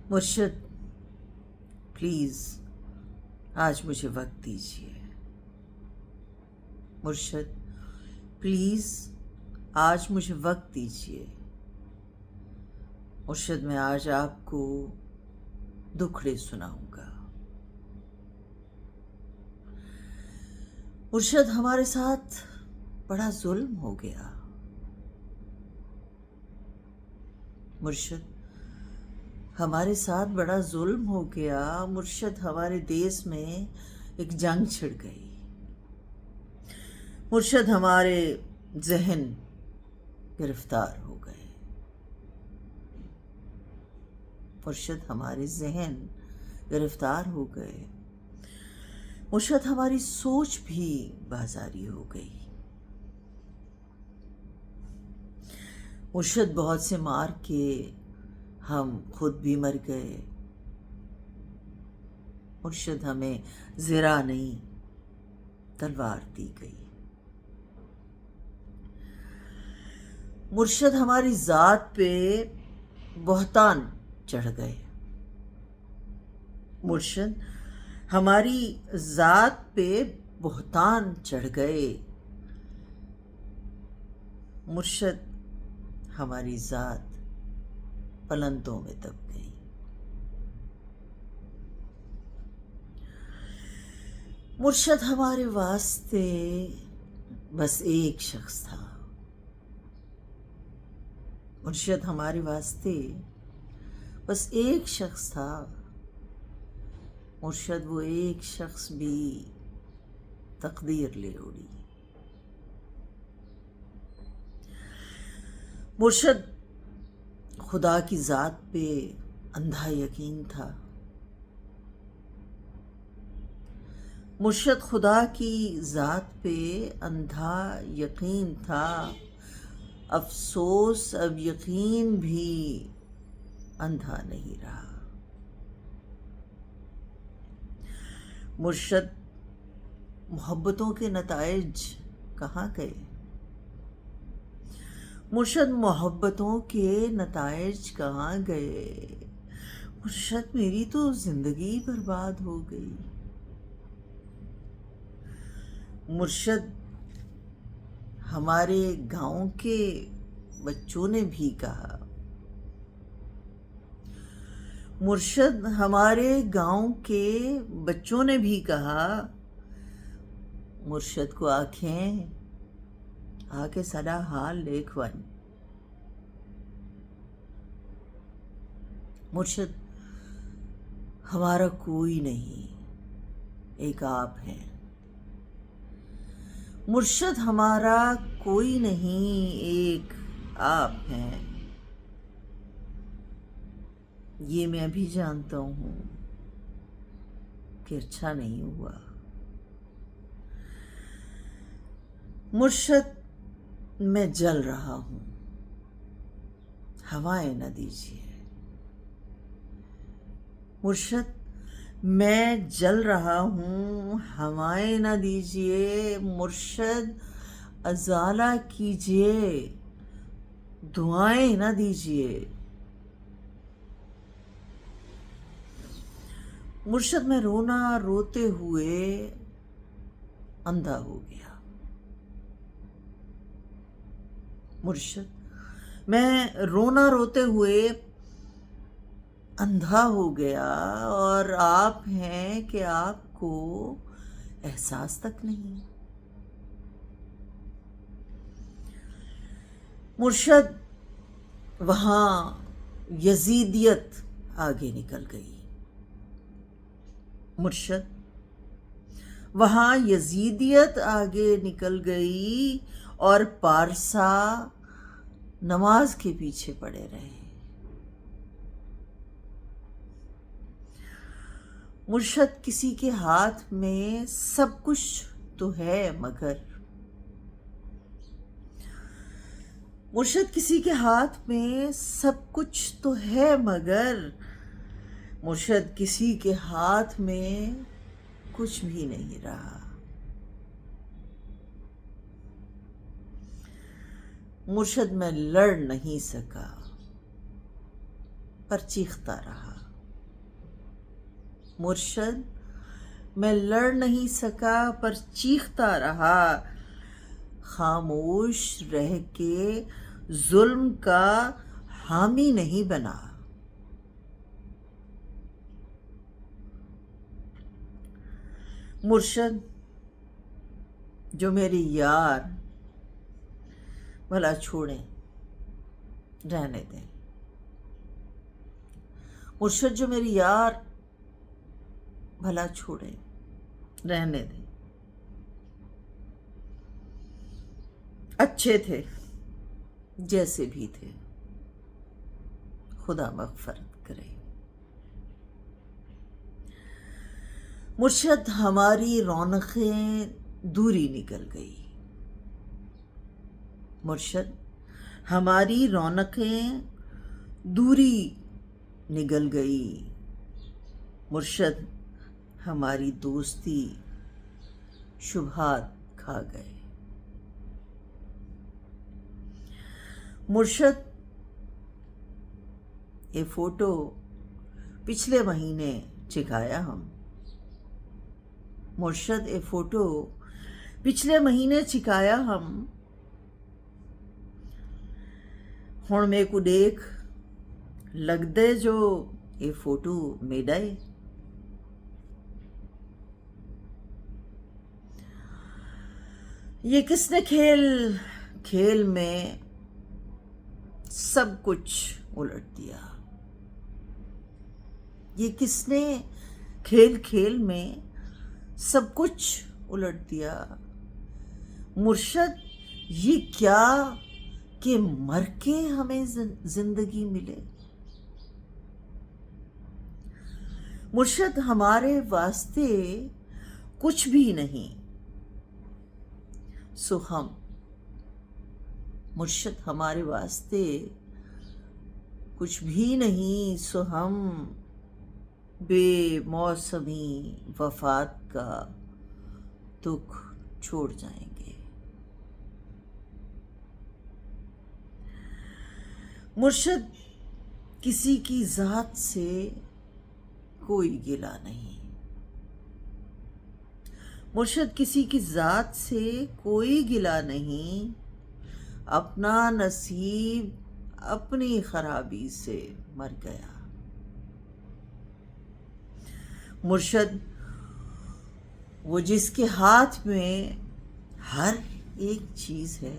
مرشد پلیز آج مجھے وقت دیجیے. مرشد پلیز آج مجھے وقت دیجیے. مرشد میں آج آپ کو دکھڑے سناؤں گا. مرشد ہمارے ساتھ بڑا ظلم ہو گیا. مرشد ہمارے ساتھ بڑا ظلم ہو گیا. مرشد ہمارے دیس میں ایک جنگ چھڑ گئی. مرشد ہمارے ذہن گرفتار ہو گئے. مرشد ہمارے ذہن گرفتار ہو گئے. مرشد ہماری سوچ بھی بازاری ہو گئی. مرشد بہت سے مار کے ہم خود بھی مر گئے. مرشد ہمیں زرہ نہیں تلوار دی گئی. مرشد ہماری ذات پہ بہتان چڑھ گئے. مرشد ہماری ذات پہ بہتان چڑھ گئے. مرشد ہماری ذات پلندوں میں دب گئی. مرشد ہمارے واسطے بس ایک شخص تھا. مرشد ہمارے واسطے بس ایک شخص تھا. مرشد وہ ایک شخص بھی تقدیر لے اڑی. مرشد خدا کی ذات پہ اندھا یقین تھا. مرشد خدا کی ذات پہ اندھا یقین تھا. افسوس اب یقین بھی اندھا نہیں رہا. مرشد محبتوں کے نتائج کہاں گئے؟ مرشد محبتوں کے نتائج کہاں گئے؟ مرشد میری تو زندگی برباد ہو گئی. مرشد ہمارے گاؤں کے بچوں نے بھی کہا. مرشد ہمارے گاؤں کے بچوں نے بھی کہا. مرشد کو آنکھیں آکے سدا حال لیکھون. مرشد ہمارا کوئی نہیں، ایک آپ ہیں. مرشد ہمارا کوئی نہیں، ایک آپ ہیں. یہ میں بھی جانتا ہوں کہ اچھا نہیں ہوا. مرشد میں جل رہا ہوں، ہوائیں نہ دیجیے. مرشد میں جل رہا ہوں، ہوائیں نہ دیجیے. مرشد ازالہ کیجیے، دعائیں نہ دیجیے. مرشد میں رونا روتے ہوئے اندھا ہو گیا. مرشد میں رونا روتے ہوئے اندھا ہو گیا. اور آپ ہیں کہ آپ کو احساس تک نہیں. مرشد وہاں یزیدیت آگے نکل گئی. مرشد وہاں یزیدیت آگے نکل گئی اور پارسا نماز کے پیچھے پڑے رہے. مرشد کسی کے ہاتھ میں سب کچھ تو ہے مگر مرشد کسی کے ہاتھ میں سب کچھ تو ہے مگر مرشد کسی کے ہاتھ میں کچھ بھی نہیں رہا. مرشد میں لڑ نہیں سکا پر چیختا رہا. مرشد میں لڑ نہیں سکا پر چیختا رہا، خاموش رہ کے ظلم کا حامی نہیں بنا۔ مرشد جو میری یار، بھلا چھوڑیں رہنے دیں۔ مرشد جو میری یار، بھلا چھوڑیں رہنے دیں۔ اچھے تھے جیسے بھی تھے، خدا مغفرت کرے۔ مرشد ہماری رونقیں دوری نکل گئی، مرشد ہماری رونقیں دوری نگل گئی، مرشد ہماری دوستی شبہات کھا گئے۔ مرشد یہ فوٹو پچھلے مہینے چکھایا ہم، مرشد یہ فوٹو پچھلے مہینے چکایا ہم، ہن میرے کو دیکھ لگ دے جو یہ فوٹو میڈا ہے۔ یہ کس نے کھیل میں سب کچھ الٹ دیا؟ یہ کس نے کھیل میں سب کچھ الٹ دیا؟ مرشد یہ کیا کہ مر کے ہمیں زندگی ملے؟ مرشد ہمارے واسطے کچھ بھی نہیں سو ہم، مرشد ہمارے واسطے کچھ بھی نہیں سو ہم بے موسمی وفات کا دکھ چھوڑ جائیں گے۔ مرشد کسی کی ذات سے کوئی گلہ نہیں، مرشد کسی کی ذات سے کوئی گلہ نہیں، اپنا نصیب اپنی خرابی سے مر گیا۔ مرشد وہ جس کے ہاتھ میں ہر ایک چیز ہے،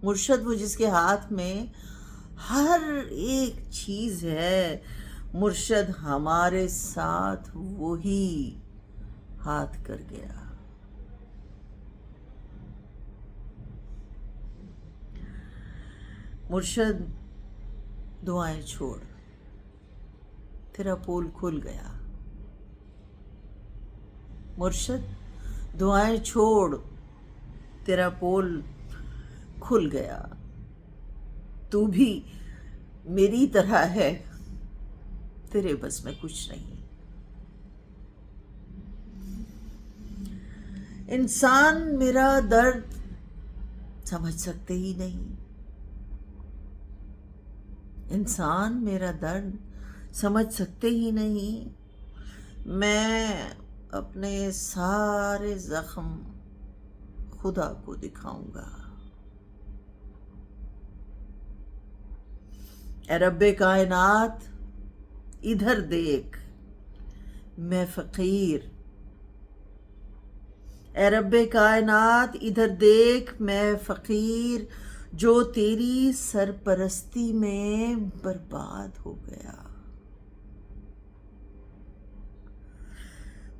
مرشد وہ جس کے ہاتھ میں ہر ایک چیز ہے، مرشد ہمارے ساتھ وہی ہاتھ کر گیا۔ مرشد دعائیں چھوڑ، تیرا پول کھل گیا۔ مرشد دعائیں چھوڑ، تیرا پول کھل گیا۔ تو بھی میری طرح ہے، تیرے بس میں کچھ نہیں۔ انسان میرا درد سمجھ سکتے ہی نہیں، انسان میرا درد سمجھ سکتے ہی نہیں۔ میں اپنے سارے زخم خدا کو دکھاؤں گا۔ اے رب کائنات ادھر دیکھ میں فقیر، اے رب کائنات ادھر دیکھ میں فقیر، جو تیری سرپرستی میں برباد ہو گیا۔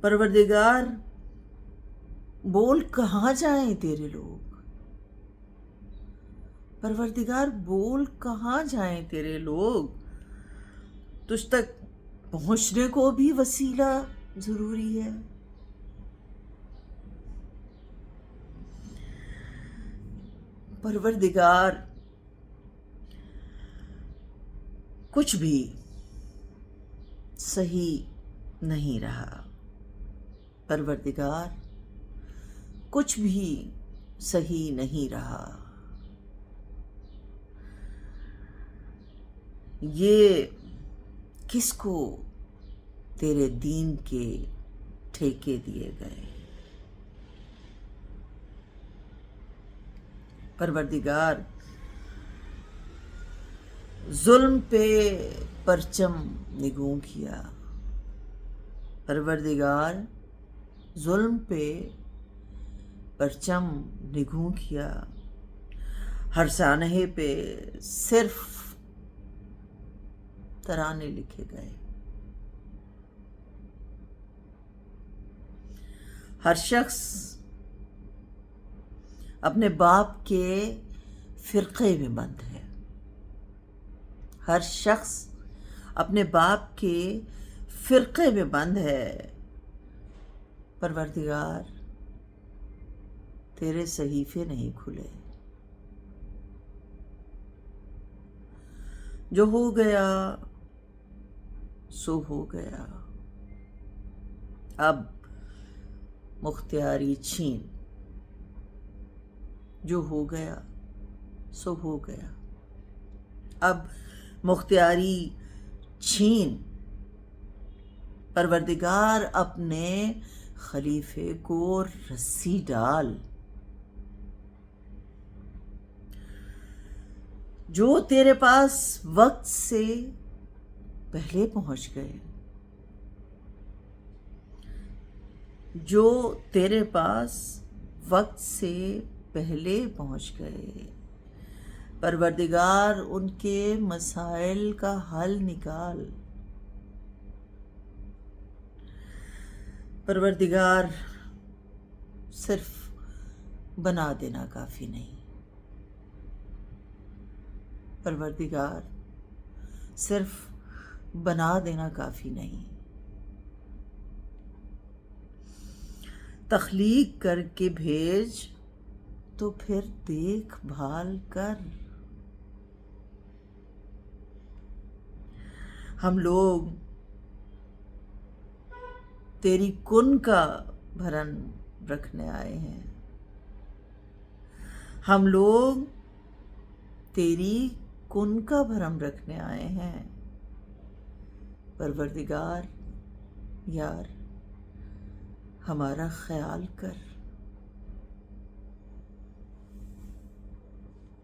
پروردگار بول کہاں جائیں تیرے لوگ، پروردگار بول کہاں جائیں تیرے لوگ، تجھ تک پہنچنے کو بھی وسیلہ ضروری ہے۔ پروردگار کچھ بھی صحیح نہیں رہا، پروردگار کچھ بھی صحیح نہیں رہا۔ یہ کس کو تیرے دین کے ٹھیکے دیے گئے۔ پروردگار ظلم پہ پرچم نگوں کیا، پروردگار ظلم پہ پرچم نگوں کیا، ہر سانحے پہ صرف ترانے لکھے گئے، ہر شخص اپنے باپ کے فرقے میں بند ہے، ہر شخص اپنے باپ کے فرقے میں بند ہے۔ پروردگار تیرے صحیفے نہیں کھلے، جو ہو گیا سو ہو گیا، اب مختاری چھین، جو ہو گیا سو ہو گیا، اب مختاری چھین۔ پروردگار اپنے خلیفے کو رسی ڈال، جو تیرے پاس وقت سے پہلے پہنچ گئے، جو تیرے پاس وقت سے پہلے پہنچ گئے۔ پروردگار ان کے مسائل کا حل نکال، پروردگار صرف بنا دینا کافی نہیں، پروردگار صرف بنا دینا کافی نہیں، تخلیق کر کے بھیج تو پھر دیکھ بھال کر۔ ہم لوگ تیری کن کا بھرم رکھنے آئے ہیں، ہم لوگ تیری کن کا بھرم رکھنے آئے ہیں۔ پروردگار یار ہمارا خیال کر۔